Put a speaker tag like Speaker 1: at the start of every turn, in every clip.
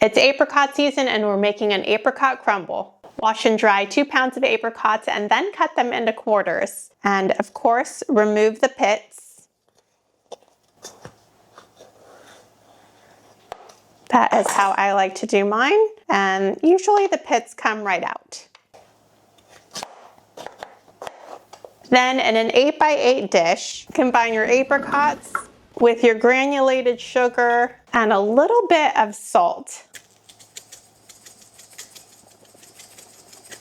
Speaker 1: It's apricot season and we're making an apricot crumble. Wash and dry 2 pounds of apricots and then cut them into quarters. And of course, remove the pits. That is how I like to do mine. And usually the pits come right out. Then in an 8x8 dish, combine your apricots with your granulated sugar and a little bit of salt.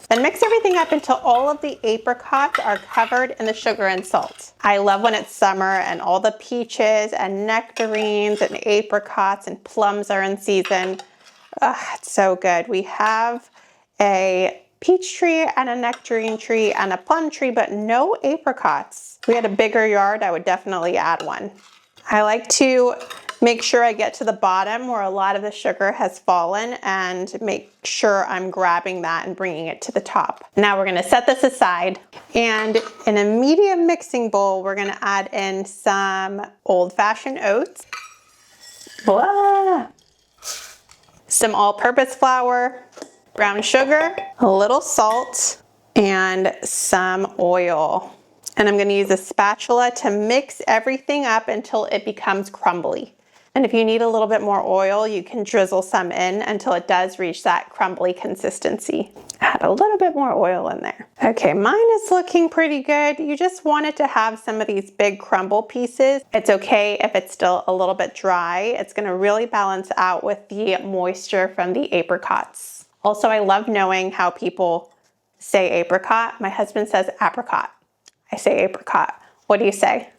Speaker 1: Then mix everything up until all of the apricots are covered in the sugar and salt. I love when it's summer and all the peaches and nectarines and apricots and plums are in season. It's so good. We have a peach tree and a nectarine tree and a plum tree, but no apricots. If we had a bigger yard, I would definitely add one. I like to make sure I get to the bottom where a lot of the sugar has fallen and make sure I'm grabbing that and bringing it to the top. Now we're gonna set this aside, and in a medium mixing bowl, we're gonna add in some old-fashioned oats, some all-purpose flour, brown sugar, a little salt, and some oil. And I'm gonna use a spatula to mix everything up until it becomes crumbly. And if you need a little bit more oil, you can drizzle some in until it does reach that crumbly consistency. Add a little bit more oil in there. Okay, mine is looking pretty good. You just want it to have some of these big crumble pieces. It's okay if it's still a little bit dry. It's gonna really balance out with the moisture from the apricots. Also, I love knowing how people say apricot. My husband says apricot. I say apricot. What do you say?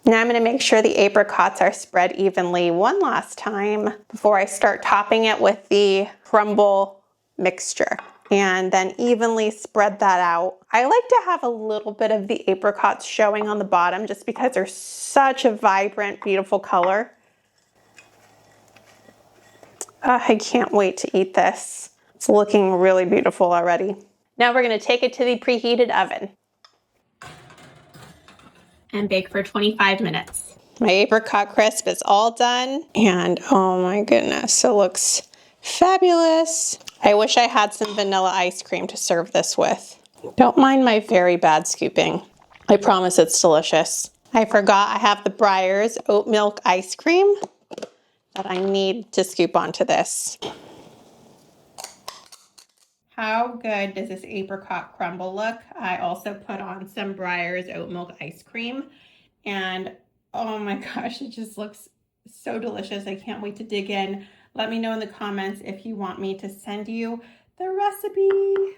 Speaker 1: Now I'm going to make sure the apricots are spread evenly one last time before I start topping it with the crumble mixture, and then evenly spread that out. I like to have a little bit of the apricots showing on the bottom just because they're such a vibrant, beautiful color. I can't wait to eat this. It's looking really beautiful already. Now we're going to take it to the preheated oven and bake for 25 minutes. My apricot crisp is all done, and oh my goodness, it looks fabulous. I wish I had some vanilla ice cream to serve this with. Don't mind my very bad scooping. I promise it's delicious. I forgot I have the Breyers oat milk ice cream that I need to scoop onto this. How good does this apricot crumble look? I also put on some Breyers oat milk ice cream, and oh my gosh, it just looks so delicious. I can't wait to dig in. Let me know in the comments if you want me to send you the recipe.